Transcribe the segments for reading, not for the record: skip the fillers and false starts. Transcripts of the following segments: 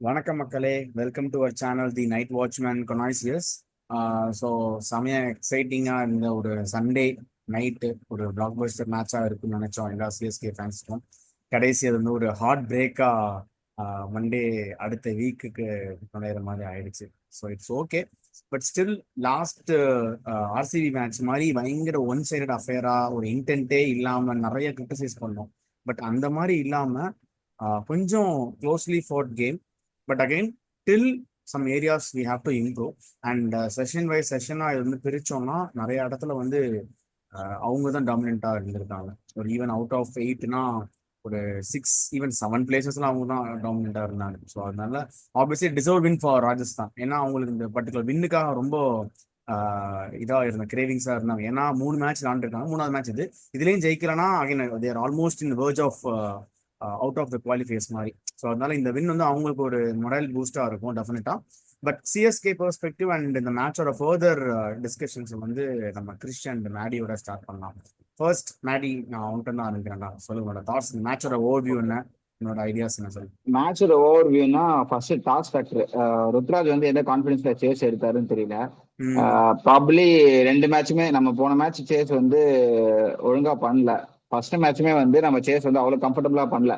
வணக்கம் மக்களே, welcome to our channel the night watchman connoisseurs. So செமையா எக்ஸைட்டிங்காக இருந்த ஒரு சண்டே நைட்டு ஒரு பிளாக் பஸ்டர் மேட்சாக இருக்குன்னு நினச்சோம் எல்லா சிஎஸ்கே ஃபேன்ஸுக்கும். கடைசி அது வந்து ஒரு ஹார்ட் பிரேக்காக மண்டே அடுத்த வீக்குக்கு நுழையிற மாதிரி ஆயிடுச்சு. So it's okay, but still last RCB match மாதிரி பயங்கர ஒன் சைடட் அஃபேராக ஒரு இன்டென்ட்டே இல்லாமல் நிறைய கிரிட்டிசைஸ் பண்ணோம். பட் அந்த மாதிரி இல்லாமல் கொஞ்சம் closely fought game. But again till some areas we have to improve. And session wise செஷனாக இது வந்து பிரித்தோம்னா நிறைய இடத்துல வந்து அவங்க தான் டாமினண்ட்டாக இருந்திருக்காங்க. ஒரு ஈவன் அவுட் ஆஃப் 8னா ஒரு 6 ஈவன் 7 பிளேசஸ்லாம் அவங்க தான் டாமினண்ட்டாக இருந்தாங்க. ஸோ அதனால obviously deserve win for Rajasthan. ஏன்னா அவங்களுக்கு இந்த பர்டிகுலர் வின்னுக்காக ரொம்ப இதாக இருந்த கிரேவிங்ஸாக இருந்தாங்க. ஏன்னா 3 மேட்ச் விளாண்டுருக்காங்க, 3வது மேட்ச் இதுலேயும் ஜெயிக்கலன்னா again they're almost in verge of out of the qualifiers மாதிரி. ஸோ அதனால இந்த வின் வந்து அவங்களுக்கு ஒரு மொரல் பூஸ்டாக இருக்கும் டெஃபினட்டா. பட் சிஎஸ்கே பெர்ஸ்பெக்டிவ் அண்ட் இந்த மேட்சோட ஃபர்தர் டிஸ்கஷன்ஸ் வந்து நம்ம கிறிஸ்டியன் அண்ட் மேடியோட ஸ்டார்ட் பண்ணலாம். ஃபர்ஸ்ட் மேடி, நான் அவன்கிட்ட தான் ஆரம்பிக்கிறேன்டா. சொல்லுங்களோட தாட்ஸ், மேட்சோட ஓவர்வியூ என்ன, என்னோட ஐடியாஸ் என்ன சொல்லு. மேட்சோட ஓவர் வியூனா ஃபர்ஸ்ட் டாஸ் ஃபேக்டர். ருத்ராஜ் வந்து எந்த கான்ஃபிடன்ஸ்ல சேஸ் எடுத்தாருன்னு தெரியல. ப்ராபப்ளி 2 மேட்சுமே நம்ம போன மேட்ச் சேஸ் வந்து ஒழுங்கா பண்ணல. ஃபர்ஸ்ட் மேட்சுமே வந்து நம்ம சேஸ் வந்து அவ்வளவு கம்ஃபர்டபுளா பண்ணல.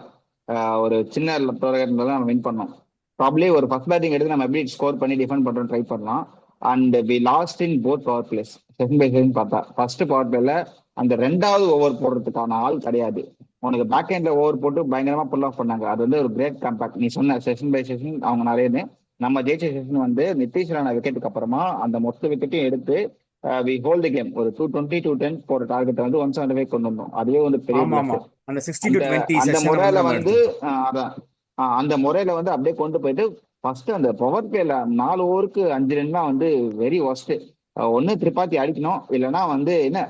ஒரு சின்ன டோர்னமெண்ட்ல தான் நம்ம வின் பண்ணோம். ப்ராபப்ளி ஒரு ஃபர்ஸ்ட் பேட்டிங் எடுத்து நம்ம எப்படி ஸ்கோர் பண்ணி டிஃபெண்ட் பண்றோம் ட்ரை பண்ணலாம். And we lost in both power plays. Second by second பார்த்தா ஃபர்ஸ்ட் பவர் பிளேல அந்த 2வது ஓவர் போடுறதுக்கான ஆள் கிடையாது. உனக்கு பேக் ஹேண்ட்ல ஓவர் போட்டு பயங்கரமா புல் ஆஃப் பண்ணாங்க. அது வந்து ஒரு கிரேட் காம்பேக்ட். நீ சொன்ன செஷன் பை செஷன் அவங்க நிறைய நம்ம ஜெயிச்ச செஷன் வந்து நிதிஷ் ராணா விக்கெட்டுக்கு அப்புறமா அந்த மொத்த விக்கெட்டையும் எடுத்து வி ஹோல்ட் தி கேம். ஒரு 220 to 10 போற டார்கெட் வந்து 175 கொண்டு வந்தோம். அதுவே வந்து பெரிய அந்த முறையில வந்து அதான் அந்த முறையில வந்து அப்படியே கொண்டு போயிட்டு ஃபர்ஸ்ட் அந்த பவர் பிளேல 4 ஓவருக்கு 5 ரன் தான் வந்து வெரி ஒஸ்ட். ஒன்னு திரிபாத்தி அடிக்கணும், இல்லைன்னா வந்து என்ன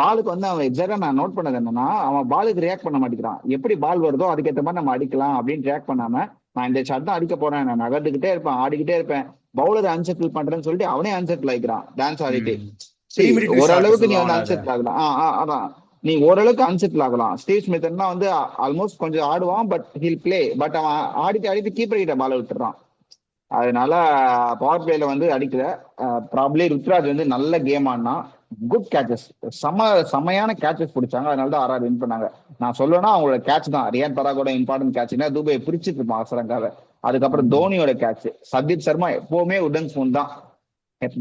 பாலுக்கு வந்து அவன் எக்ஸாக்டா நான் நோட் பண்ணது என்னன்னா, அவன் பாலுக்கு ரியாக்ட் பண்ண மாட்டேங்கிறான். எப்படி பால் வருதோ அதுக்கேற்ற மாதிரி நம்ம அடிக்கலாம் அப்படின்னு ரியாக்ட் பண்ணாம, நான் இந்த ஷாட் தான் அடிக்க போறேன், நான் நகர்ந்துகிட்டே இருப்பேன், ஆடிக்கிட்டே இருப்பேன், பவுலர் அன்செட்டில் பண்றேன்னு சொல்லிட்டு அவனே அன்செட்டில் ஆயிக்கிறான் டான்ஸ் ஆடிட்டு. ஓரளவுக்கு நீ வந்து அன்செட்டில் ஆகலாம். அதான் நீ ஓரளவுக்கு அன்செட்டில் ஆகலாம். ஸ்டீவ் ஸ்மித்னா வந்து ஆல்மோஸ்ட் கொஞ்சம் ஆடுவான், பட் ஹில் பிளே. பட் அவன் ஆடிட்டு கீப்பர் கிட்ட பால விட்டுறான். அதனால பவர் பிளேல வந்து அடிக்கல. ப்ராப்ளி ருத்ராஜ் வந்து நல்ல கேம் ஆடினா, குட் கேச்சஸ், செமையான கேச்சஸ் பிடிச்சாங்க. அதனால தான் ஆர்ஆர் வின் பண்ணாங்க. நான் சொல்லணும்னா அவங்களோட கேட்ச் தான் ரியான் பராகோட இம்பார்ட்டன்ட் கேட்ச்னா துபை பிரிச்சுட்டு இருப்பான் அவசரங்காக. அதுக்கப்புறம் தோனியோட கேட்ச். சந்தீப் சர்மா எப்பவுமே உடன் ஸ்பூன் தான்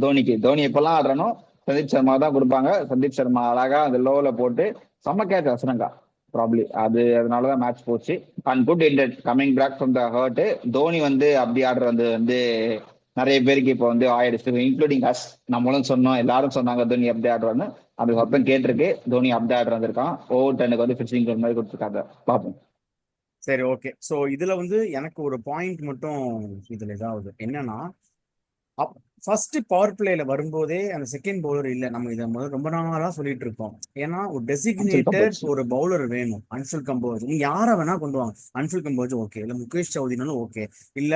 தோனி எப்பெல்லாம் ஆடுறனோ சந்தீப் சர்மா தான் கொடுப்பாங்க. சந்தீப் சர்மா அழகா அந்த லோல போட்டு செம்ம கேட்ச் அவசரங்கா ப்ராப்ளி. அதனாலதான் மேட்ச் போச்சு. And good ended coming back from the hurt. Dhoni வந்து அப்படி ஆடுறது வந்து நிறைய பேருக்கு இப்போ வந்து ஆயிடுச்சு, இன்க்ளூடிங் அஸ். நம்மளும் சொன்னோம், எல்லாரும் சொன்னாங்க தோனி அப்படி ஆடுறான்னு. அந்த சத்தம் கேட்டிருக்கு. தோனி அப்படி ஆடுறது வந்திருக்கான். ஓவர் டென்னுக்கு வந்து ஃபிக்ஸிங் மாதிரி கொடுத்துருக்காங்க. பார்ப்போம். சரி, ஓகே. ஸோ இதுல வந்து எனக்கு ஒரு பாயிண்ட் மட்டும் இதுல இதாகுது என்னன்னா, ஃபர்ஸ்ட் பவர் பிளேல வரும்போதே அந்த செகண்ட் பவுலர் இல்லை. நம்ம இதை ரொம்ப நாளா சொல்லிட்டு இருக்கோம். ஏன்னா ஒரு டெசிக்னேட்டட் ஒரு பவுலர் வேணும். அன்சுல் கம்போஜ், நீ யாரை வேணா கொண்டு வாங்க. அன்சுல் கம்போஜ் ஓகே, இல்ல முகேஷ் சௌத்ரினாலும் ஓகே, இல்ல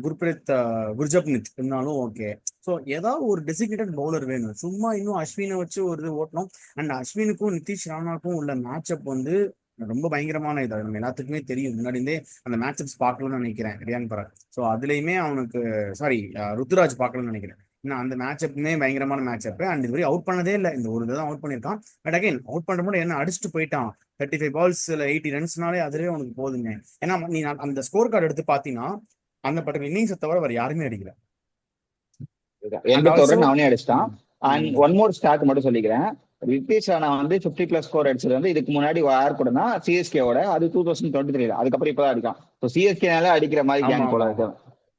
குர்பிரீத் குர்ஜப்னித் இருந்தாலும் ஓகே. ஸோ ஏதாவது ஒரு டெசிக்னேட்டட் பவுலர் வேணும். சும்மா இன்னும் அஸ்வினை வச்சு ஒரு இது ஓட்டணும். அண்ட் அஸ்வினுக்கும் நிதிஷ் ராணாக்கும் உள்ள மேட்சப் வந்து ரொம்ப பயங்கரமான இது. நம்ம எல்லாத்துக்குமே தெரியும். முன்னாடி இருந்தே அந்த மேட்சப்ஸ் பார்க்கணும்னு நினைக்கிறேன் ரியான் பராக். ஸோ அதுலயுமே அவனுக்கு சாரி ருத்துராஜ் பார்க்கணும்னு நினைக்கிறேன். ஏன்னா அந்த மேட்சப்புமே பயங்கரமான மேட்சப். அண்ட் இதுவரை அவுட் பண்ணதே இல்லை. இந்த ஒரு தான் அவுட் பண்ணியிருக்கான். பட் அகைன் அவுட் பண்ணும்போது என்ன அடிச்சுட்டு போயிட்டான். 35 பால்ஸ்ல 80 ரன்ஸ்னாலே அதுலேயே அவனுக்கு போதுங்க. ஏன்னா நீ அந்த ஸ்கோர் கார்டு எடுத்து பார்த்தீங்கன்னா அந்த பர்டிகுலர் இன்னிங்ஸை தவிர வேற யாருமே அடிக்கல. 81 ரன் அவனே அடிச்சிட்டான். அண்ட் ஒன் மோர் ஸ்டார்ட் மட்டும் சொல்லிக்கிறேன். நிதிஷ் ராணா வந்து 50+ ஸ்கோர் அடிச்சது வந்து இதுக்கு முன்னாடி யார் கூடனா சிஎஸ்கேவோட, அது 2023. அதுக்கப்புறம் இப்பதான் அடிக்கான். சிஎஸ்கேனால அடிக்கிற மாதிரி கேங் போல இருக்கு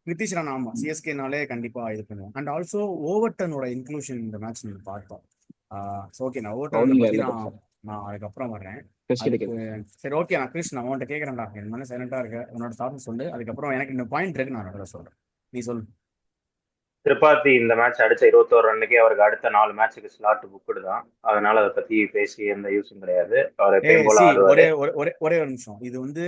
நிதிஷ் ராணா. ஆமா, சிஎஸ்கேனாலே கண்டிப்பா இது பண்ணுவோம். அண்ட் ஆல்சோ ஓவர்டனோட இன்க்ளூஷன் இந்த மேட்ச் நீங்க பார்த்தோம். ஓகே, நான் ஓவர்டன் பத்தி நான் அதுக்கப்புறம் வர்றேன். சரி, ஓகே. நான் கிருஷ்ணன் அவன்கிட்ட கேட்கறேன்டா, என் மனசு சைலண்டா இருக்கு, உன்னோட தாட்ஸ் சொல்லு. அதுக்கப்புறம் எனக்கு இந்த பாயிண்ட் இருக்கு, நான் சொல்றேன், நீ சொல்லு. திரிபாதி இந்த மேட்ச் அடிச்ச 21 ரன்னுக்கே அவருக்கு அடுத்த 4 மேட்சுக்கு ஸ்லாட் புக்குடு தான். அதனால அதை பத்தி பேசி எந்த யூஸும் கிடையாது. அவர் எப்பயும் போல சி ஆடுவாரு. ஒரே ஒரு நிமிஷம். இது வந்து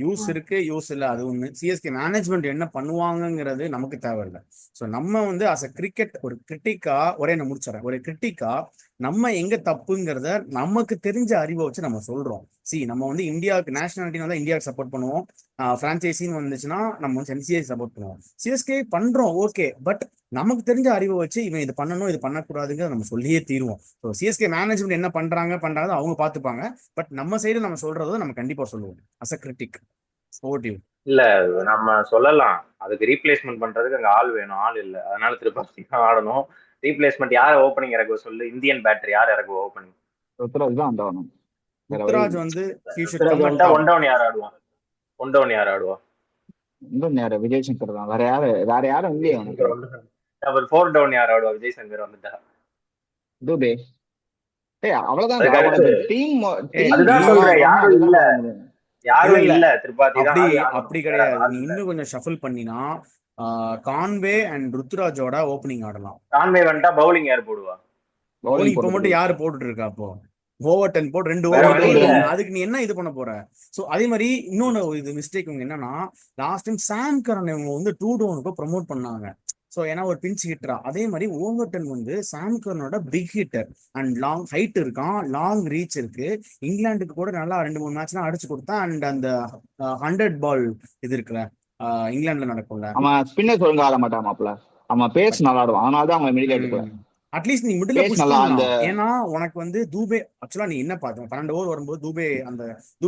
யூஸ் இருக்கு, யூஸ் இல்ல, அது ஒண்ணு. சிஎஸ்கே மேனேஜ்மெண்ட் என்ன பண்ணுவாங்கங்கிறது நமக்கு தேவையில்லை. ஸோ நம்ம வந்து அஸ் அ கிரிக்கெட் ஒரு கிரிட்டிக்கா நான் முடிச்சிடறேன். ஒரு கிரிட்டிக்கா நம்ம எங்க தப்புங்கிறத நமக்கு தெரிஞ்ச அறிவை வச்சு நம்ம சொல்றோம். நம்ம வந்து இந்தியாவுக்கு நேஷனாலிட்டினா தான் இந்தியாவுக்கு சப்போர்ட் பண்ணுவோம். பிரான்ச்சைசின்னு வந்துச்சுன்னா நம்ம வந்து என்சிஐ சப்போர்ட் பண்ணுவோம். சிஎஸ்கே பண்றோம், ஓகே. பட் நமக்கு தெரிஞ்ச அறிவை வச்சு இவன் இது பண்ணணும், இது பண்ணக்கூடாதுங்கிறத நம்ம சொல்லியே தீருவோம். ஸோ சிஎஸ்கே மேனேஜ்மெண்ட் என்ன பண்றாங்க அவங்க பார்த்துப்பாங்க. பட் நம்ம சைடு நம்ம சொல்றதை நம்ம கண்டிப்பா சொல்லுவோம் அஸ் அ கிரிட்டிக். இல்ல நம்ம சொல்லலாம், அதுக்கு ரீப்ளேஸ்மெண்ட் பண்றதுக்கு அங்க ஆள் வேணும், ஆள் இல்ல. அதனால திருப்பதி தான் ஆடணும். ரீப்ளேஸ்மெண்ட் யார் ஓப்பனிங் இறக்குவ சொல்லு? இந்தியன் பேட்டரி யார் இறக்குவ ஓப்பனிங்? ருத்ராஜ் தான் வந்தாகணும். ருத்ராஜ் வந்து ஒன் டவுன் யார் ஆடுவா? ஒன் டவுன் யார் ஆடுவா? இன்னும் நேரம் விஜய் சங்கர் தான். வேற யாரும் இல்லையே அவனுக்கு. அப்புறம் 4 டவுன் யார் ஆடுவா? விஜய் சங்கர் வந்துட்டா. துபே. அவ்வளவுதான். யாரும் இல்ல. திரிபாதி தான். அப்படி கிடையாது. நீ இன்னும் கொஞ்சம் ஷஃபிள் பண்ணினா கான்வே அண்ட் ருத்ராஜோட ஓப்பனிங் ஆடலாம். கான்வே வந்துட்டா பவுலிங் யார் போடுவா? பவுலிங் இப்ப மட்டும் யாரு போட்டுட்டு இருக்கா? அப்போ ஓவர் போட்டு 2 ஓவர். அதுக்கு நீ என்ன இது பண்ண போற? சோ அதே மாதிரி இன்னொன்னு இது மிஸ்டேக் என்னன்னா, லாஸ்ட் டைம் சாம் கரன் இவங்க வந்து 2 டவுனுக்கு ப்ரமோட் பண்ணாங்க. ஸோ ஏன்னா ஒரு பிஞ்ச் ஹிட்டரா. அதே மாதிரி ஓவர்டன் வந்து சாம் கரனோட big hitter and long height இருக்கான், லாங் ரீச் இருக்கு. இங்கிலாந்துக்கு கூட நல்லா 2-3 மேட்ச்லாம் அடிச்சு கொடுத்தான். அண்ட் அந்த 100 பால் இது இருக்குல்ல இங்கிலாந்துல நடக்கும்ல, அவன் ஸ்பின்னர்ஸ் ஒழுங்கா ஆட மாட்டான் மாப்ள. அவன் பேஸ் நல்லா ஆடுவான். அதனால தான் அவங்க மிடில் எடுக்கல. அட்லீஸ்ட் நீ மிடில் புஷ் பண்ணலாம். ஏன்னா உனக்கு வந்து தூபே ஆக்சுவலா நீ என்ன பார்த்த 12 ஓவர் வரும்போது தூபே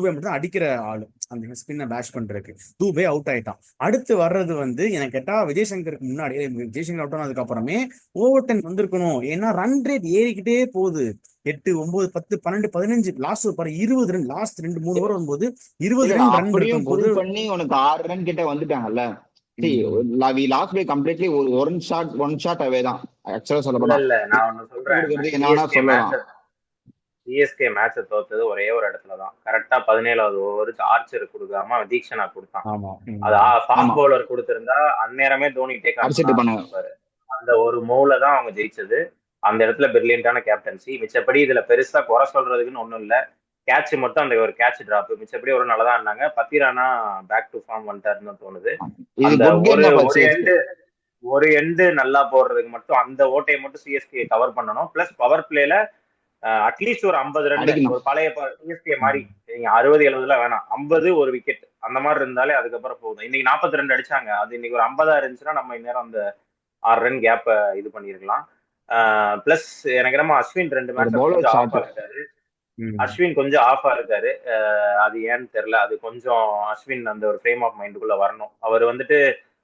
மட்டும் தான் அடிக்கிற ஆளு அந்த ஸ்பின்னை பேஷ் பண்றதுக்கு. தூபே அவுட் ஆயிட்டான். அடுத்து வர்றது வந்து எனக்கு கேட்டா விஜய் சங்கருக்கு முன்னாடி, விஜய் சங்கர் அவுட் ஆனதுக்கு அப்புறமே ஓவர் வந்திருக்கணும். ஏன்னா ரன் ரேட் ஏறிக்கிட்டே போகுது. 8, 9, 10, 12, 15 லாஸ்ட் ஒரு 20 ரன். லாஸ்ட் 2-3 ஓவர் வரும்போது 20 ரன் இருக்கும்போது பண்ணி உனக்கு 6 ரன் கிட்ட வந்துட்டாங்கல்ல. we lost by completely one shot away தான். ஆக்சுவலா சொல்ல போனா இல்ல நான் ஒன்னு சொல்றேன். சிஎஸ்கே மேட்சை தோத்தது ஒரே ஒரு இடத்துல தான். கரெக்டா 17வது ஓவருக்கு ஆர்ச்சர் கொடுக்காம தீக்ஷனா கொடுத்தான். அது ஃபாஸ்ட் பவுலர் கொடுத்திருந்தா அந்நேரமே தோனி டேக் ஆன். அந்த ஒரு மூவ்ல தான் அவங்க ஜெயிச்சது. அந்த இடத்துல பிரில்லியன்டான கேப்டன்சி. மிச்சப்படி இதுல பெருசா குறை சொல்றதுக்குன்னு ஒண்ணும் இல்ல. கேட்ச் மட்டும் அந்த ஒரு கேட்ச் டிராப், மிச்சப்படி ஒரு நல்லதான் இருந்தாங்க. பத்திரானா பேக் டு ஃபார்ம் வந்துட்டாருன்னு தோணுது. அந்த ஒரு எண்டு நல்லா போடுறதுக்கு மட்டும் அந்த ஓட்டையை மட்டும் சிஎஸ்கே கவர் பண்ணணும். பிளஸ் பவர் பிளேல அட்லீஸ்ட் ஒரு 50 ரன், ஒரு பழைய சிஎஸ்கே மாதிரி 60-70 வேணாம், 50 ஒரு விக்கெட் அந்த மாதிரி இருந்தாலே அதுக்கப்புறம் போதும். இன்னைக்கு 42 அடிச்சாங்க. அது இன்னைக்கு ஒரு 50 இருந்துச்சுன்னா நம்ம இந்நேரம் அந்த 6 ரன் கேப்பை இது பண்ணிருக்கலாம். பிளஸ் எனக்கு நம்ம அஸ்வின் 2 மேட்ச் ஆஃபா இருக்காரு. அஸ்வின் கொஞ்சம் ஆஃபா இருக்காரு. அது ஏன்னு தெரியல. அது கொஞ்சம் அஸ்வின் அந்த ஒரு ஃப்ரேம் ஆஃப் மைண்டுக்குள்ள வரணும். அவர் வந்துட்டு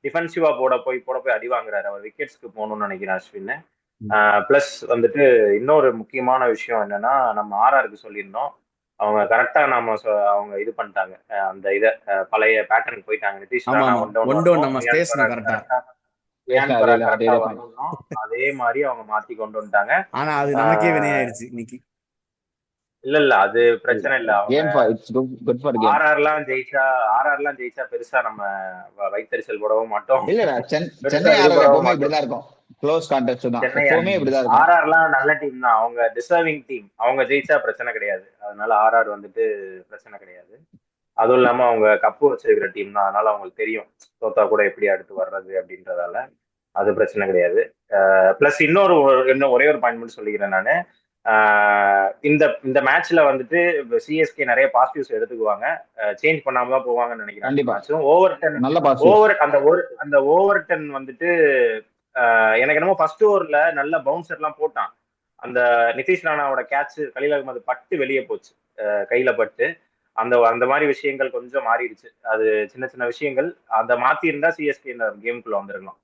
டிஃபென்சிவா போட போய் அடி வாங்குறாரு. அவர் விக்கெட்ஸ்க்கு போகணும்னு நினைக்கிறேன் அஸ்வின். பிளஸ் வந்துட்டு இன்னொரு முக்கியமான விஷயம் என்னன்னா, நம்ம ஆர்ஆருக்கு சொல்லியிருந்தோம். அவங்க கரெக்டா அவங்க இது பண்ணிட்டாங்க. அந்த இதை பழைய பேட்டர்ன் போயிட்டாங்க. நிதிஷ் அதே மாதிரி அவங்க மாத்தி கொண்டு வந்துட்டாங்க. ஆனா அது நமக்கே வினையாயிருச்சு இன்னைக்கு. இல்ல அது பிரச்சனை இல்ல. ஆர்ஆர்லாம் ஜெயிச்சா பெருசா நம்ம வைத்தறிச்சல் போடவும் மாட்டோம். ஆர்ஆர்லாம் நல்ல டீம் தான். அவங்க டிசர்விங் டீம். அவங்க ஜெயிச்சா பிரச்சனை கிடையாது. அதனால ஆர்ஆர் வந்துட்டு பிரச்சனை கிடையாது. அதுவும் இல்லாம அவங்க கப்பு வச்சிருக்கிற டீம் தான். அதனால அவங்களுக்கு தெரியும் தோத்தா கூட எப்படி அடுத்து வர்றது அப்படின்றதால அது பிரச்சனை கிடையாது. பிளஸ் இன்னும் ஒரே ஒரு பாயிண்ட் மட்டும் சொல்லிக்கிறேன் நானு. இந்த மேட்ச்ல வந்துட்டு சிஎஸ்கே நிறைய பாசிட்டிவ்ஸ் எடுத்துக்குவாங்க. சேஞ்ச் பண்ணாம தான் போவாங்கன்னு நினைக்கிறேன். ஓவர் 10 வந்துட்டு எனக்கு என்னமோ ஃபர்ஸ்ட் ஓவர்ல நல்ல பவுன்சர் எல்லாம் போட்டான். அந்த நிதிஷ் ராணாவோட கேட்ச் கலீல் அகமது பட்டு வெளியே போச்சு, கையில பட்டு. அந்த மாதிரி விஷயங்கள் கொஞ்சம் மாறிடுச்சு. அது சின்ன சின்ன விஷயங்கள். அதை மாத்தி இருந்தா சிஎஸ்கே இந்த கேமுக்குள்ள வந்துருக்கலாம்.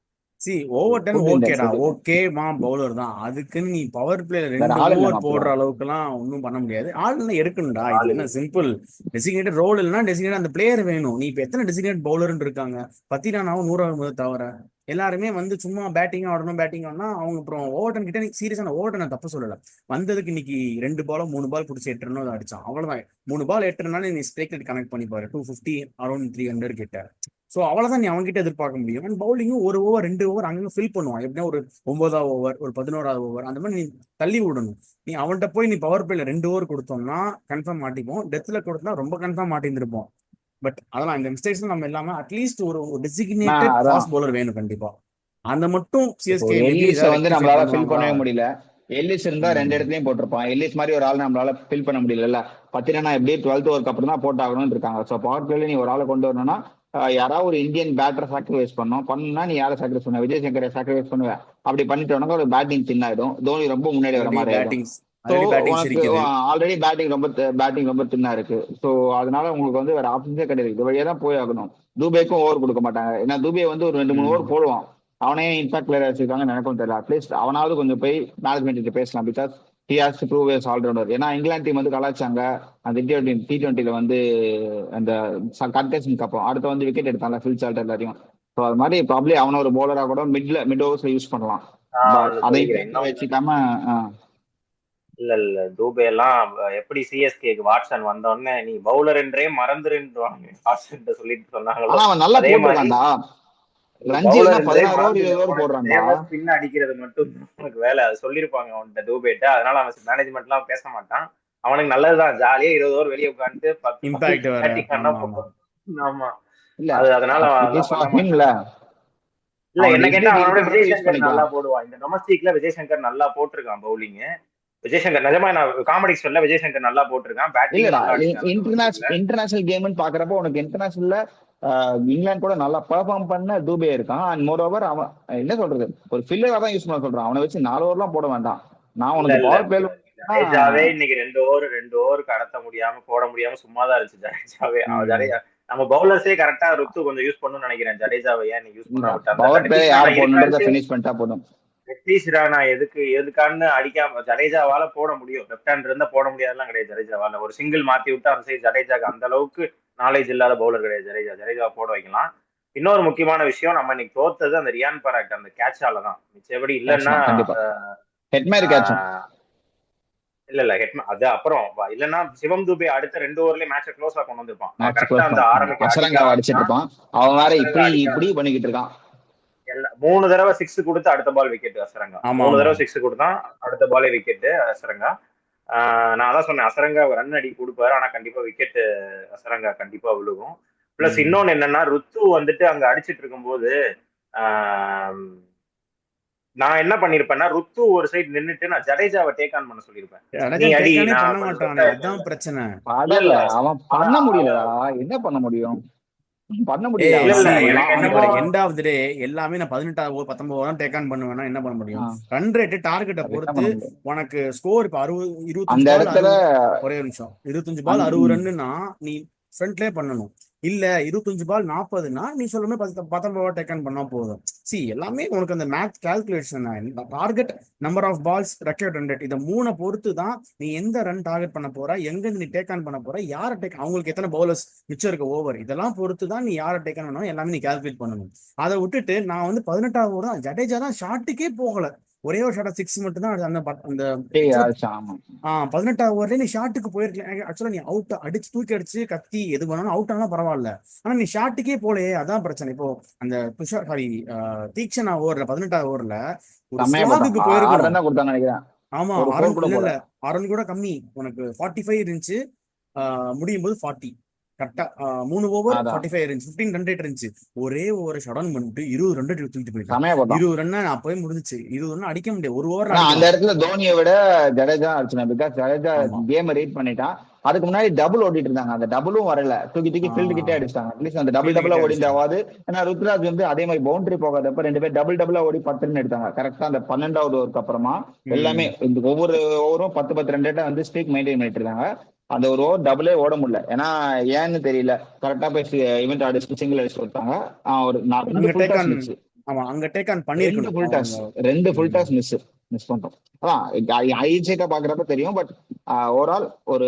ஓவர் 10 ஓகேடா, ஓகேமா பவுலர் தான். அதுக்குன்னு நீ பவர் பிளேல 2 ஓவர் போடுற அளவுக்கு எல்லாம் ஒன்றும் பண்ண முடியாது. ஆள் எடுக்கணும்டா. இது என்ன சிம்பிள். டெசிக்னேட்டட் ரோல் இல்லைன்னா டெசிக்னேட் அந்த பிளேயர் வேணும். நீ இப்ப எத்தனை டெசிக்னேட் பவுலர்னு இருக்காங்க? பத்திரானாவும் 100 தவிர எல்லாருமே வந்து சும்மா பேட்டிங் ஆடணும் ஆனா அவங்க அப்புறம் ஓவர் 10 கிட்ட சீரியஸான ஓவர் 10 தப்பு சொல்லல. வந்ததுக்கு இன்னைக்கு 2 பாலோ 3 பால் பிடிச்சி 8 ரன் அடிச்சான். அவ்வளவுதான். 3 பால் 8 ரன் நீ ஸ்ட்ரைக் ரேட் கனெக்ட் பண்ணி பாரு. 250 அரௌண்ட் 300 கிட்ட. ஸோ அவ்வளோதான் நீ அவன்கிட்ட எதிர்பார்க்க முடியும். அண்ட் பவுலிங்கும் ஒரு ஓவர் 2 ஓவர் அங்கங்க ஃபில் பண்ணுவான். எப்படின்னா ஒரு 9வது ஓவர், ஒரு 11வது ஓவர் அந்த மாதிரி நீ தள்ளி விடணும். நீ அவன்கிட்ட போய் நீ பவர் பிளேல 2 ஓவர் கொடுத்தோம்னா கன்ஃபார்ம் மாட்டிப்போம். டெத்ல கொடுத்தா ரொம்ப கன்ஃபார்ம் மாட்டிருந்திருப்போம். பட் அதெல்லாம் இந்த மிஸ்டேக்ஸ் நம்ம இல்லாம அட்லீஸ்ட் ஒரு டெசிக்னேட்டட் அதான் ஃபாஸ்ட் பவுலர் வேணும் கண்டிப்பா. அந்த மட்டும் இப்போ சிஎஸ்கே மேபி எல்லிஸ இதை வந்து ரெக்டிஃபை நம்மளால ஃபில் பண்ணுவாங்களா? பண்ணவே முடியல. எல்லிஸ் இருந்தா 2 இடத்துலயும் போட்டிருப்பான். எல்லிஸ் மாதிரி ஒரு ஆள் நம்மளால ஃபில் பண்ண முடியல. பத்திரனா எப்படி 12th ஓவருக்கு அப்புறம் தான் போட்டாகணும்னு இருக்காங்க. ஸோ பவர் பிளேல நீ ஒரு ஆளை கொண்டு வரணும்னா யாராவது ஒரு இந்தியன் பேட்டரை சாக்ரிஃபைஸ் பண்ணணும்னா நீ யாரை சாக்ரிஃபைஸ் பண்ணுவ? விஜய் சங்கரை சாக்ரிஃபைஸ் பண்ணுவேன். அப்படி பண்ணிட்டோம்னா ஒரு பேட்டிங் தின் ஆயிடும். தோனி ரொம்ப முன்னாடி வர மாதிரி ஆயிடும். ஸோ உனக்கு ஆல்ரெடி பேட்டிங் ரொம்ப தின்னா இருக்கு. ஸோ அதனால உங்களுக்கு வந்து வேற ஆப்ஷன்ஸே கிடையாது. இது வழியா தான் போய் ஆகணும். தூபேக்கும் ஓவர் கொடுக்க மாட்டாங்க. ஏன்னா தூபே வந்து ஒரு 2-3 ஓவர் போடுவான். அவனே இம்பாக்ட் பிளேயர் வச்சிருக்காங்க எனக்கும் தெரியல. அட்லீஸ்ட் அவனாவது கொஞ்சம் போய் மேனேஜ்மெண்ட் கிட்ட பேசலாம். Because he has to prove is all-rounder. ஏன்னா இங்கிலாந்து டீம் வந்து கலாச்சாங்க அந்த இந்தியா டீம் T20 வந்து அந்த கன்டெஸ்டன் கப்போம் அடுத்த வந்து விக்கெட் எடுத்தாங்க ஃபில் சால்ட் எல்லாரையும். ஸோ அது மாதிரி ப்ராப்ளி அவனை ஒரு பவுலரா கூட மிட் ஓவர்ஸ்ல யூஸ் பண்ணலாம். அதையும் வச்சுக்காம இல்ல தூபே எல்லாம் எப்படி சிஎஸ்கேக்கு வாட்சன் வந்தோடனே நீ பவுலர் என்றே மறந்துருன்னு வாட்சன் சொல்லிட்டு சொன்னாங்களோ அவன் நல்லா போட்டுருக்கான்டா. பின்ன அடிக்கிறது மட்டும் உனக்கு வேலை. அது சொல்லிருப்பாங்க அவன்கிட்ட தூபேட்ட. அதனால அவன் மேனேஜ்மெண்ட் எல்லாம் பேச மாட்டான். அவனுக்கு நல்லதுதான். ஜாலியா 20 ஓவர் வெளியே உட்காந்து 10 ஆமா இல்ல அது அதனால இல்ல என்ன கேட்டா அவனோட விஜய் சங்கர் நல்லா போடுவான். இந்த டொமஸ்டிக்ல விஜய் சங்கர் நல்லா போட்டிருக்கான் பவுலிங். விஜய் சங்கர் நிஜமா நான் காமெடி சொல்ல விஜய் சங்கர் நல்லா போட்டிருக்கான். இன்டர்நேஷனல் கேம்னு பாக்குறப்போ உனக்கு இன்டர்நேஷனல்ல இங்கிலாந்து கூட நல்லா பெர்ஃபார்ம் பண்ண தூபே இருக்கான். அண்ட் மோர் ஓவர் அவன் என்ன சொல்றது ஒரு ஃபில்லரா தான் யூஸ் பண்ண சொல்றான். அவனை வச்சு 4 ஓவர்லாம் போட வேண்டாம். நான் உனக்கு பவர் பிளேல ஜடேஜாவே இன்னைக்கு 2 ஓவர் கடத்த முடியாம போட முடியாம சும்மாதான் இருந்துச்சு ஜடேஜாவே. ஜடேஜா நம்ம பவுலர்ஸே கரெக்டா ருத்து கொஞ்சம் யூஸ் பண்ணணும்னு நினைக்கிறேன். ஜடேஜாவை ஏன் யூஸ் பண்ண போதும். நிதிஷ் ராணா எதுக்கான்னு அடிக்காம ஜடேஜாவால போட முடியும். லெப்ட் ஹேண்ட் இருந்தா போட முடியாதுலாம் கிடையாது. ஜடேஜாவால ஒரு சிங்கிள் மாத்தி விட்டு அந்த சைடு ஜடேஜாக்கு அந்த அளவுக்கு நாலேஜ் இல்லாத பவுலர் கிடையாது. ஜடேஜா போட வைக்கலாம். இன்னொரு முக்கியமான விஷயம் நம்ம இன்னைக்கு தோத்தது அந்த ரியான் பராக் அந்த கேட்சால தான். மிச்சபடி இல்லைன்னா இல்ல ஹெட்மேன் அது அப்புறம் இல்லன்னா சிவம் துபே அடுத்த 2 ஓவர்லயே மேட்சை க்ளோஸா கொண்டு வந்திருப்பான். கரெக்டா அந்த ஆரம்பிக்க அவன் வேற இப்படி பண்ணிக்கிட்டு இருக்கான். 3 தடவை 6 கொடுத்து அடுத்த பால் விக்கெட் அசரங்கா. 3 தடவை 6 கொடுத்தான் அடுத்த பாலே விக்கெட் அசரங்கா. நான் அதான் சொன்னேன் அசரங்கா ரன் அடி கொடுப்பாரு. ஆனா கண்டிப்பா விக்கெட் அசரங்கா கண்டிப்பா விழுகும். பிளஸ் இன்னொன்னு என்னன்னா ருத்து வந்துட்டு அங்க அடிச்சிட்டு இருக்கும்போது நான் என்ன பண்ணிருப்பேன்னா ருத்து ஒரு சைடு நின்னுட்டு நான் ஜடேஜாவை டேக் ஆன் பண்ண சொல்லிருப்பேன். பிரச்சனை அவன் பண்ண முடியலடா. என்ன பண்ண முடியும்? எல்லாமே நான் 18 ஓவர் 19 ஓவர் டேக் ஆன் பண்ணுவேன்னா என்ன பண்ண முடியும்? ரன் ரேட் டார்கெட்டை பொறுத்து உனக்கு ஸ்கோர் இப்ப 25 ஒரே நிமிஷம் 25 பால் 60 ரன்னுனா நீ ஃப்ரண்ட்லயே பண்ணணும். இல்ல 25 பால் 40னா நீ சொல்லுமே 19 ஓவர் டேக் ஆன் பண்ணா போதும். எல்லாமே உனக்கு அந்த match calculation target number of balls record run rate இதை 3 பொறுத்து தான் நீ எந்த ரன் டார்கெட் பண்ண போற, எங்க நீ டேக் ஆன் பண்ண போற, யாரை டேக் அவங்களுக்கு எத்தனை பவுலர்ஸ் மிச்சம் இருக்க ஓவர் இதெல்லாம் பொறுத்து தான் நீ யாரை டேக் ஆன் பண்ணணும் எல்லாமே நீ கால்குலேட் பண்ணணும். அதை விட்டுட்டு நான் வந்து 18வது ஓவர் தான் ஜடேஜா தான் ஷாட்டுக்கே போகல. ஒரே ஒரு ஷாட் 6 மட்டும் தான் அந்த 18வது ஓவர்ல நீ ஷாட்டுக்கு போயிருக்கலாம். ஆக்சுவலா நீ அவுட் அடிச்சு தூக்கி அடிச்சு கத்தி எது பண்ணாலும் அவுட் ஆனா பரவாயில்ல. ஆனா நீ ஷாட்டுக்கே போலையே, அதான் பிரச்சனை. இப்போ அந்த தீக்ஷனா ஓவர்ல 18வது ஓவர்ல போயிருக்கோம். ஆமா அருண் கூட கம்மி உனக்கு 45 இருந்துச்சு. முடியும் போது 40 கரெக்டா 3 ஓவர் 45 இருந்துச்சு. 15 ரன் ரேட் இருந்துச்சு. ஒரே ஓவர் ஷட் டவுன் பண்ணிட்டு 20 ரன் ரேட் தூக்கிட்டு போயிட்டான். 20 ரன் அப்பவே முடிஞ்சிச்சு. 20 ரன் அடிக்க முடியாது. ஒரு ஓவர் அந்த இடத்துல தோனியை விட ஜடேஜா அடிச்சான். பிகாஸ் ஜடேஜா கேம் ரீட் பண்ணிட்டான். அதுக்கு முன்னாடி டபுள் ஓடிட்டு இருந்தாங்க. அந்த டபுளும் வரல. தூக்கி ஃபீல்டு கிட்டே அடிச்சாங்க. அட்லீஸ்ட் அந்த டபுளா ஓடிட்டாவது. ஏன்னா ருத்ராஜ் வந்து அதே மாதிரி பவுண்டரி போகாதப்ப 2 பேர் டபுளா ஓடி 10 ரன் எடுத்தாங்க. கரெக்டா அந்த 12வது ஓவருக்கு அப்புறமா எல்லாமே ஒவ்வொரு ஓவரும் 10 ரன் ரேட்டா வந்து ஸ்ட்ரீக் மெயின்டைன் பண்ணிட்டு இருக்காங்க. அந்த ஒரு ஓவர் டபுளே ஓட முடியல. ஏன்னா ஏன்னு தெரியல. கரெக்டா போய் இவெண்ட் அடிச்சு சிங்கிள் அடிச்சு கொடுத்தாங்க. ஒரு 2 ஃபுல் டாஸ் மிஸ் பண்றோம். அதான் ஐஜேட்டா பாக்குறப்ப தெரியும். பட் ஓவரால் ஒரு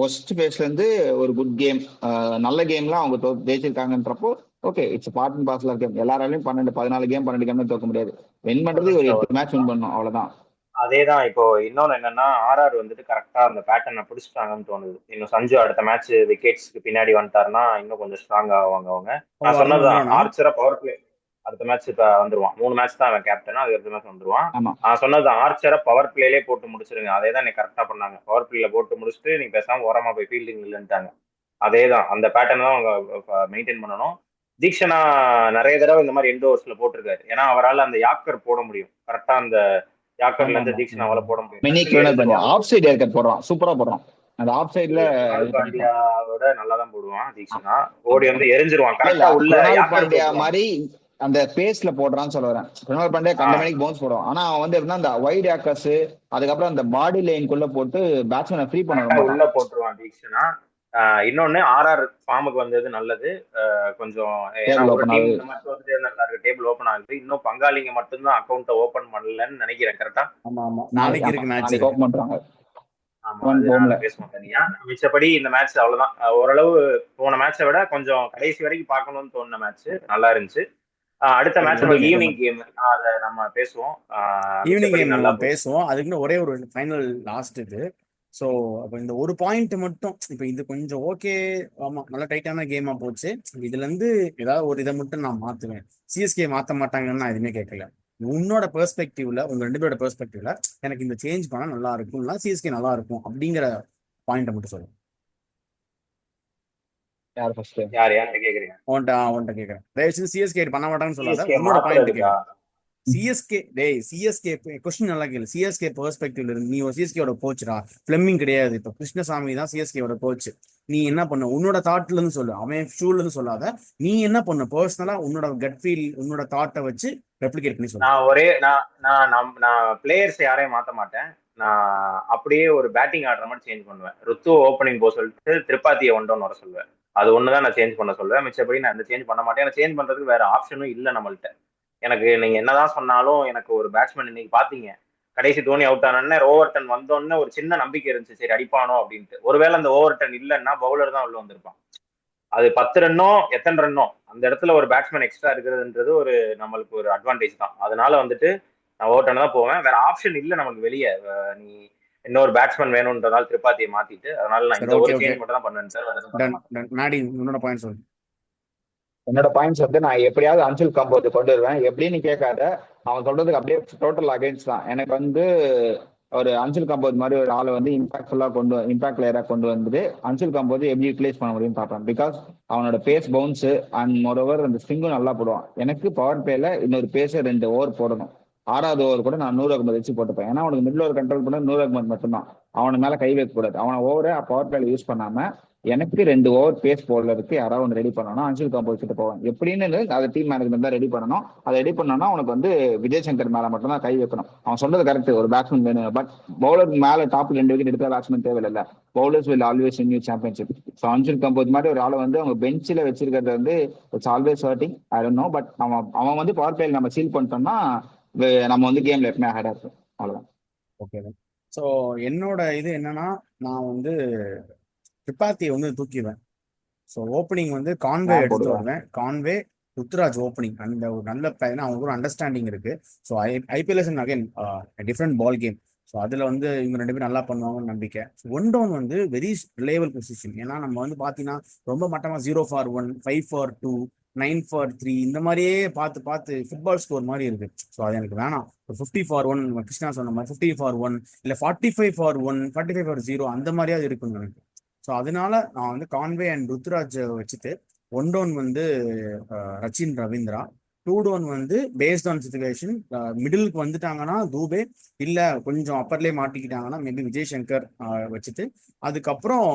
ஒஸ்ட் பேஸ்ல இருந்து ஒரு குட் கேம் நல்ல கேம்லாம் அவங்க ஜெயிச்சிருக்காங்கன்றப்போ okay it's part and parcel of game. எல்லாராலையும் 14 கேம் 12 கேம் தோக்க முடியாது. வின் பண்றது ஒரு 8 மேட்ச் வின் பண்ணணும் அவ்வளவுதான். அதேதான். இப்போ இன்னொன்னு என்னன்னா, ஆர்ஆர் வந்துட்டு கரெக்டா அந்த பேட்டர்னை பிடிச்சிட்டாங்கன்னு தோணுது. இன்னும் சஞ்சு அடுத்த மேட்ச் விக்கெட்ஸ்க்கு பின்னாடி வந்துட்டாருன்னா இன்னும் கொஞ்சம் ஸ்ட்ராங் ஆவாங்க அவங்க. நான் சொன்னதுதான், ஆர்ச்சரா பவர் பிளே அடுத்த மேட்ச் இப்ப வந்துருவான். 3 மேட்ச் தான் அவன் கேப்டன், அது அடுத்த மேட்ச் வந்துருவான். நான் சொன்னதுதான், ஆர்ச்சரை பவர் பிளேலே போட்டு முடிச்சிருங்க. அதேதான் நீ கரெக்டா பண்ணாங்க. பவர் பிளேல போட்டு முடிச்சுட்டு நீ பேசாம ஓரமா போய் ஃபீல்டிங் இல்லைன்ட்டாங்க. அதேதான், அந்த பேட்டர்ன் தான் அவங்க மெயின்டைன் பண்ணணும். தீக்ஷனா நிறைய தடவை இந்த மாதிரி எண்ட் ஓவர்ஸ்ல போட்டிருக்காரு. ஏன்னா அவரால் அந்த யாக்கர் போட முடியும் கரெக்டா. அந்த யாக்கர்ல இருந்து தீக்ஷனாவால போட முடியும். ஆஃப் சைடு யாக்கர் போடுறான், சூப்பரா போடுறான். அந்த ஆஃப் சைடுல பாண்டியாவோட நல்லா தான் போடுவான் தீக்ஷனா. ஓடி வந்து எரிஞ்சிருவான் கரெக்டா உள்ள. பாண்டியா மாதிரி அந்த பேஸ்ல போடுறான்னு சொல்லுறேன். குணால் பாண்டியா கண்ட மணிக்கு பவுன்ஸ் போடுவான். ஆனா அவன் வந்து எப்படின்னா அந்த வைட் யாக்கர்ஸ் அதுக்கப்புறம் அந்த பாடி லைனுக்குள்ள போட்டு பேட்ஸ்மேனை ஃப்ரீ பண்ண உள்ள போட்டுருவான் தீக்ஷனா. இன்னொன்னு ஆர்ஆர் ஃபார்முக்கு வந்தது நல்லது. கொஞ்சம் டேபிள் ஓபன் ஆகுது. இன்னும் பங்காளிங்க மட்டும்தான் அக்கௌண்ட்டை ஓபன் பண்ணலன்னு நினைக்கிறேன். கரெக்டா? நாளைக்கு ஓபன் பண்றாங்க. பேசுவோம் தனியா. மிச்சப்படி இந்த மேட்ச் அவ்வளவுதான். ஓரளவு போன மேட்சை விட கொஞ்சம் கடைசி வரைக்கும் பார்க்கணும்னு தோணுன மேட்ச் நல்லா இருந்துச்சு. அடுத்த மேட்ச் ஈவினிங் கேம், அதை நம்ம பேசுவோம். ஈவினிங் கேம் நல்லா பேசுவோம். அதுக்கு ஒரே ஒரு ஃபைனல் லாஸ்ட் இது. ஸோ அப்போ இந்த ஒரு பாயிண்ட் மட்டும் இப்போ இது கொஞ்சம் ஓகே, ஆமாம் நல்லா டைட்டான கேமாக போச்சு. இதுலேருந்து ஏதாவது ஒரு இதை மட்டும் நான் மாற்றுவேன். சிஎஸ்கே மாற்ற மாட்டாங்கன்னு நான் எதுவுமே கேட்கல. உன்னோட பெர்ஸ்பெக்டிவ்ல, உங்க 2 பேரோட பெர்ஸ்பெக்டிவ்ல எனக்கு இந்த சேஞ்ச் பண்ணா நல்லா இருக்கும்னா சிஎஸ்கே நல்லா இருக்கும் அப்படிங்கிற பாயிண்ட்டை மட்டும் சொல்லுங்க. யார் கேக்குறீங்க? உன்கிட்ட கேட்குறேன். தயவுசெய்து சிஎஸ்கே பண்ண மாட்டாங்கன்னு சொல்லாத, உன்னோட பாயிண்ட் கேட்குறேன். சிஎஸ்கே கொஸ்டின் நல்லா கேளு. சிஎஸ்கே பெர்ஸ்பெக்டிவ்ல இருந்து, நீ ஒரு சிஎஸ்கேவோட கோச்ரா, ஃபிளெமிங் கிடையாது. இப்போ கிருஷ்ணசாமி தான் சிஎஸ்கேவோட கோச். நீ என்ன பண்ண, உன்னோட தாட்ல இருந்து சொல்லு, அவன் ஷூல இருந்து சொல்லாத. நீ என்ன பண்ண பர்சனலா, உன்னோட கட் ஃபீல், உன்னோட தாட்டை வச்சு ரெப்ளிகேட் பண்ணி சொல்லு. நான் பிளேயர்ஸ் யாரையும் மாத்த மாட்டேன். நான் அப்படியே ஒரு பேட்டிங் ஆடுற மாதிரி சேஞ்ச் பண்ணுவேன். ருத்து ஓப்பனிங் போக சொல்லிட்டு திருப்பாத்தியை 1 வர சொல்லுவேன். அது ஒண்ணுதான் நான் சேஞ்ச் பண்ண சொல்லுவேன். மிச்சப்படி நான் சேஞ்ச் பண்ண மாட்டேன். எனக்கு சேஞ்ச் பண்றதுக்கு வேற ஆப்ஷனும் இல்லை நம்மள்ட்ட. எனக்கு நீங்க என்னதான் சொன்னாலும் எனக்கு ஒரு பேட்ஸ்மேன் இன்னைக்கு பாத்தீங்க, கடைசி தோனி அவுட் ஆனோடனே ஓவர்டன் வந்தோடனே ஒரு சின்ன நம்பிக்கை இருந்துச்சு, சரி அடிப்பானோ அப்படின்ட்டு. ஒருவேளை அந்த ஓவர்டன் இல்லைன்னா பவுலர் தான் உள்ள வந்திருப்பான். அது 10 ரன்னோ எத்தனை ரன்னோ அந்த இடத்துல ஒரு பேட்ஸ்மேன் எக்ஸ்ட்ரா இருக்கிறதுன்றது ஒரு நம்மளுக்கு ஒரு அட்வான்டேஜ் தான். அதனால வந்துட்டு நான் ஓவர்டன் தான் போவேன். வேற ஆப்ஷன் இல்லை நமக்கு வெளியே. நீ இன்னொரு பேட்ஸ்மேன் வேணும்ன்றதால திரிபாத்தியை மாத்திட்டு, அதனால நான் இந்த ஒரு சேஞ்ச் மட்டும் தான் பண்ணுவேன் சார். என்னோட பாயிண்ட்ஸ் வந்து நான் எப்படியாவது அன்சில் கம்போது கொண்டு வருவேன். எப்படின்னு கேட்காத, அவன் சொல்றதுக்கு அப்படியே டோட்டல் அகைன்ஸ்ட் தான். எனக்கு வந்து ஒரு அன்சில் கம்போது மாதிரி ஒரு ஆளை வந்து இம்பாக்ட் பிளேயரா கொண்டு வந்துட்டு அன்சில் கம்போது எப்படி யூட்டிலைஸ் பண்ண முடியும்னு பார்ப்பேன். பிகாஸ் அவனோட பேஸ் பவுன்ஸ் அண்ட் மோரோவர் அந்த ஸ்விங்கும் நல்லா போடுவான். எனக்கு பவர் பிளேல இன்னொரு பேஸ 2 ஓவர் போடணும். 6வது ஓவர் கூட நான் 100 அகமது வச்சு போட்டுப்பேன். ஏன்னா அவனுக்கு மிடில் ஓவர் கண்ட்ரோல் பண்ண 100 அகமது மட்டும்தான். அவனுக்கு மேல கை வைக்க கூடாது. அவனை ஓவரை பவர் பிளேல யூஸ் பண்ணாம எனக்கு 2 ஓவர் பேஸ் போடுறதுக்கு யாராவது ஒன்று ரெடி பண்ணணும். அன்சில் கம்போஸ் கிட்ட போவேன். எப்படின்னு அதை டீம் மேனேஜ்மெண்ட் தான் ரெடி பண்ணணும். அதை ரெடி பண்ணோம்னா அவனுக்கு வந்து விஜய் சங்கர் மேல மட்டும் தான் கை வைக்கணும். அவன் சொல்றது கரெக்ட், ஒரு பேட்ஸ்மேன் வேணும். பட் பவுலர் மேல டாப் 2 விக்கெட் எடுத்த பேட்ஸ்மேன் தேவையில்லை. Bowlers will always win you championship. So அன்சில் compose மாதிரி ஒரு ஆளை வந்து அவங்க பெஞ்சில் வச்சிருக்கிறது வந்து it's always hurting. I don't know. But அவன் வந்து பவர் பிளேல நம்ம சீல் பண்ணிட்டோம்னா நம்ம வந்து கேம்ல எப்பவுமே ஹெடா இருக்கும். அவ்வளவுதான். ஓகே. ஸோ என்னோட இது என்னன்னா, நான் வந்து திரிபாத்தியை வந்து தூக்கிடுவேன். ஸோ ஓப்பனிங் வந்து கான்வே எடுத்து வருவேன். கான்வே ருத்ராஜ் ஓப்பனிங், அந்த ஒரு நல்ல பிளேயர், அவங்களுக்கு ஒரு அண்டர்ஸ்டாண்டிங் இருக்கு. So IPL again different ball game. So அதில் வந்து இவங்க 2 பேரும் நல்லா பண்ணுவாங்கன்னு நம்பிக்கை. 1 டவுன் வந்து வெரி ரிலையபிள் பொசிஷன். ஏன்னா நம்ம வந்து பார்த்தீங்கன்னா ரொம்ப மட்டமாக 0 for 1, 5 for 2, 9 for 3 இந்த மாதிரியே பார்த்து ஃபுட்பால் ஸ்கோர் மாதிரி இருக்கு. ஸோ அது எனக்கு வேணாம். ஒரு 50 for 1, கிருஷ்ணா சொன்ன மாதிரி 50 for 1 இல்லை 45 for 1, 45 for 0 அந்த மாதிரியாவது இருக்குன்னு எனக்கு. ஸோ அதனால நான் வந்து கான்வே அண்ட் ருத்ராஜ் வச்சுட்டு 1 டவுன் வந்து ரச்சின் ரவீந்திரா, 2 டவுன் வந்து பேஸ்ட் ஆன் சிச்சுவேஷன். மிடிலுக்கு வந்துட்டாங்கன்னா தூபே, இல்லை கொஞ்சம் அப்பர்லேயே மாட்டிக்கிட்டாங்கன்னா மேபி விஜய் சங்கர் வச்சுட்டு அதுக்கப்புறம்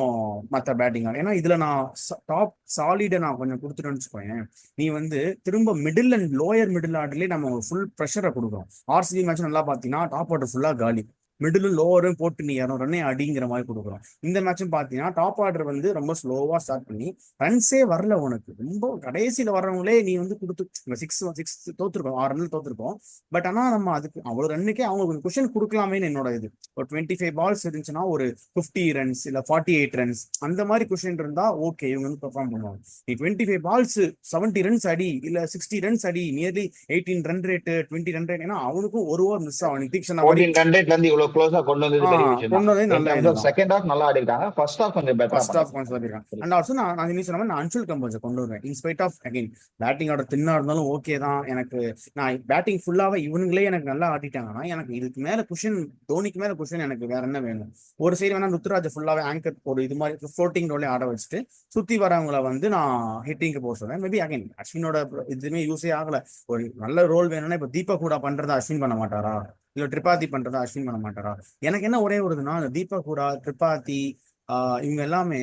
மற்ற பேட்டிங். ஏன்னா இதில் நான் டாப் சாலிடை நான் கொஞ்சம் கொடுத்துட்டேன்னு வச்சுக்கோயேன். நீ வந்து திரும்ப மிடில் அண்ட் லோயர் மிடில் ஆர்டர்லேயே நம்ம ஃபுல் ப்ரெஷரை கொடுக்குறோம். ஆர்சிபி மேட்ச் நல்லா பார்த்தீங்கன்னா டாப் ஆர்டர் ஃபுல்லாக காலி. மிடிலும் லோவரும் போட்டு நீ 200 ரன்னே அடிங்கிற மாதிரி கொடுக்குறோம். இந்த மேட்சும் பார்த்தீங்கன்னா டாப் ஆர்டர் வந்து ரொம்ப ஸ்லோவாக ஸ்டார்ட் பண்ணி ரன்ஸே வரல உனக்கு. ரொம்ப கடைசியில் வர்றவங்களே நீ வந்து கொடுத்து 6 தோத்துருக்கோம், 6 ரன்ல தோத்துருக்கோம். பட் ஆனால் நம்ம அதுக்கு அவ்வளோ ரன்னுக்கே அவங்களுக்கு கொஸ்டின் கொடுக்கலாமேன்னு என்னோட இது. ஒரு 25 பால்ஸ் இருந்துச்சுன்னா ஒரு 50 ரன்ஸ் இல்லை 48 ரன்ஸ் அந்த மாதிரி கொஸ்டின் இருந்தா ஓகே, இவங்க வந்து பெர்ஃபார்ம் பண்ணுவாங்க. நீ 25 பால்ஸ் 70 ரன்ஸ் அடி இல்லை 60 ரன்ஸ் அடி, nearly 18 run rate 20 run rate, ஏன்னா அவனுக்கும் ஒரு ஓவர் மிஸ் ஆகும். நிதிக்ஷன் 14 ரன் ரேட்ல இருந்து இவ்வளவு க்ளோஸா கொண்டு வந்தது பெரிய விஷயம் கொண்டு தான். வந்தது நல்ல இதுதான். செகண்ட் ஹாஃப் நல்லா ஆடி இருக்காங்க, ஃபர்ஸ்ட் ஹாஃப் கொஞ்சம் பெட்டரா ஃபர்ஸ்ட் ஆஃப் கொஞ்சம் சொல்லியிருக்காங்க. அண்ட் ஆல்சோ நான் நீ சொன்ன மாதிரி நான் அன்சுல் கம்போஸை கொண்டு வருவேன். இன்ஸ்பைட் ஆஃப் அகைன் பேட்டிங்கோட தின்னா இருந்தாலும் ஓகே தான். எனக்கு நான் பேட்டிங் ஃபுல்லாவே இவனுங்களே எனக்கு நல்லா ஆட்டிட்டாங்கன்னா எனக்கு இதுக்கு மேல குஷன், தோனிக்கு மேல குஷன் எனக்கு வேற என்ன வேணும். ஒரு சைடு வேணா ருத்துராஜ் ஃபுல்லாவே ஆங்கர் ஒரு இது மாதிரி ஃப்ளோட்டிங் ரோலே ஆட வச்சுட்டு சுத்தி வரவங்களை வந்து நான் ஹிட்டிங்க்கு போக சொல்றேன். மேபி அகைன் அஸ்வினோட இதுவுமே யூஸே ஆகல. ஒரு நல்ல ரோல் வேணும்னா இப்ப தீபக் கூட பண்றதா அஸ்வின் பண்ண மாட்டாரா, இல்ல ட்ரிபாதி பண்றதா அஸ்வின் பண்ண மாட்டாரா? எனக்கு என்ன ஒரே ஒரு இதுனா தீபக் கூட ட்ரிபாதி இவங்க எல்லாமே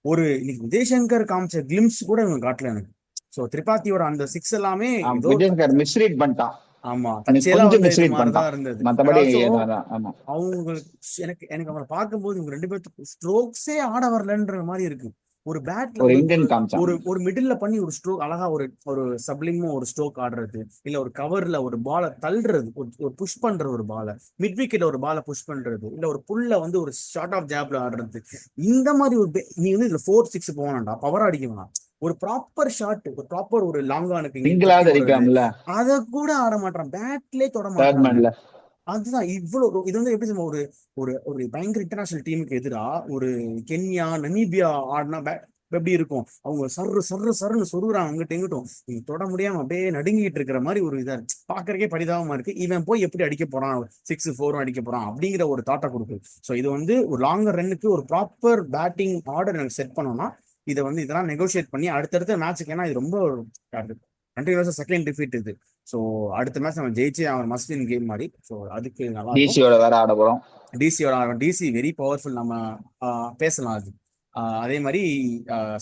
ஒரு இன்னைக்கு விஜய்சங்கர் காமிச்ச கிளிம்ஸ் கூட இவங்க காட்டல எனக்கு. சோ திரிபாத்தியோட அந்த 6 எல்லாமே விஜய்சங்கர் மிஸ்ரீட் பண்ணிட்டான். ஆமா, தச்சேலா வந்து இது மாதிரி தான் இருந்தது. மத்தபடி அவங்களுக்கு எனக்கு அவங்களை பார்க்கும்போது இவங்க 2 பேருக்கு ஸ்ட்ரோக்ஸே ஆட வரலன்ற மாதிரி இருக்கு. ஒரு பேட்ல ஒரு மிடில்ல பண்ணி ஒரு ஸ்ட்ரோக் அழகா ஒரு சப்ளிமும் ஒரு ஸ்ட்ரோக் ஆடுறது, இல்ல ஒரு கவர்ல ஒரு பாலை தள்ளுறது, ஒரு புஷ் பண்ற ஒரு பாலை மிட் விக்கெட்ல ஒரு பாலை புஷ் பண்றது, இல்ல ஒரு புல்ல வந்து ஒரு ஷார்ட் ஆஃப் ஜாப்ல ஆடுறது. இந்த மாதிரி ஒரு நீ வந்து இதுல 4-6 போவான்டா, பவர் அடிக்க வேணாம். ஒரு ப்ராப்பர் ஷாட், ஒரு ப்ராப்பர் ஒரு லாங்கானுக்கு அத கூட ஆட மாட்டான், பேட்லயே தொட மாட்டான். அதுதான் இவ்வளவு இது வந்து எப்படி ஒரு ஒரு ஒரு பயங்கர இன்டர்நேஷனல் டீமுக்கு எதிரா ஒரு கென்யா நமீபியா ஆடினா எப்படி இருக்கும், அவங்க சர்ன்னு சொருகுறாங்க அங்கிட்ட எங்கிட்டும், நீங்க தொட முடியாம அப்படியே நடுங்கிட்டு இருக்கிற மாதிரி ஒரு இதா பாக்குறதுக்கே பரிதாபமா இருக்கு. இவன் போய் எப்படி அடிக்க போறான், 6-4 அடிக்க போறான் அப்படிங்கிற ஒரு தாட்டை கொடுக்குது. ஸோ இது வந்து ஒரு லாங்கர் ரன்னுக்கு ஒரு ப்ராப்பர் பேட்டிங் ஆர்டர் எனக்கு செட் பண்ணோம்னா இதை வந்து இதெல்லாம் நெகோசியேட் பண்ணி அடுத்தடுத்த மேட்சுக்கு, ஏன்னா இது ரொம்ப கண்டினியூஸா செகண்ட் டிஃபீட் இது. ஸோ அடுத்த மேட்ச் நம்ம ஜெயிச்சு அவன் மஸ்ட் வின் கேம் மாதிரி. ஸோ அதுக்கு நல்லா டிசியோட வேற ஆட போறோம். டிசி வெரி பவர்ஃபுல், நம்ம பேசலாம் அது. அதே மாதிரி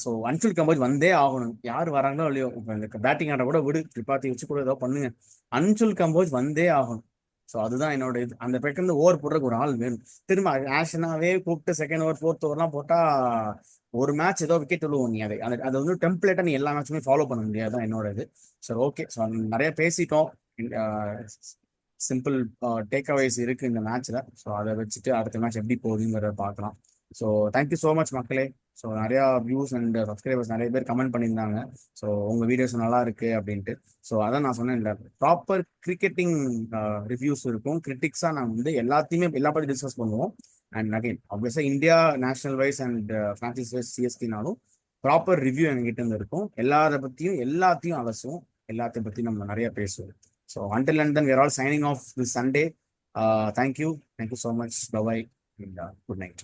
ஸோ அன்சுல் கம்போஸ் வந்தே ஆகணும், யார் வராங்களோ இல்லையோ. இப்போ இந்த பேட்டிங் ஆட கூட விடு, ட்ரிபாத்தி வச்சு கூட ஏதோ பண்ணுங்க, அன்சுல் கம்போஸ் வந்தே ஆகணும். ஸோ அதுதான் என்னோட இது. அந்த பக்கம் ஓவர் போடுறதுக்கு ஒரு ஆள் வேணும். திரும்ப ஆஷனாவே கூப்பிட்டு செகண்ட் ஓவர் 4th ஓவர்லாம் போட்டா ஒரு மேட்ச் ஏதோ விக்கெட் விழுவும். நீ அதை வந்து டெம்ப்ளேட்டா நீ எல்லா மேட்சுமே ஃபாலோ பண்ண முடியாது என்னோட இது. சரி, ஓகே. ஸோ நிறைய பேசிட்டோம், சிம்பிள் டேக் அவேஸ் இருக்கு இந்த மேட்ச்ல. ஸோ அதை வச்சுட்டு அடுத்த மேட்ச் எப்படி போகுதுங்கிறத பார்க்கலாம். ஸோ தேங்க்யூ ஸோ மச் மக்களே. ஸோ நிறையா வியூஸ் அண்ட் சப்ஸ்கிரைபர்ஸ் நிறைய பேர் கமெண்ட் பண்ணியிருந்தாங்க, ஸோ உங்கள் வீடியோஸ் நல்லா இருக்கு அப்படின்ட்டு. ஸோ அதான் நான் சொன்னேன், இல்லை ப்ராப்பர் கிரிக்கெட்டிங் ரிவ்யூஸ் இருக்கும், கிரிட்டிக்ஸாக நான் வந்து எல்லாத்தையுமே எல்லா பற்றி டிஸ்கஸ் பண்ணுவோம். அண்ட் அகைன் ஆப்வியஸாக India national wise and franchise wise சிஎஸ்டினாலும் ப்ராப்பர் ரிவ்யூ எங்ககிட்ட இருந்து இருக்கும். எல்லாத்தையும் அலசுவோம், எல்லாத்தையும் பற்றி நம்ம நிறைய பேசுவோம். So until and then we are all signing off this Sunday. Thank you so much. Bye bye and good night.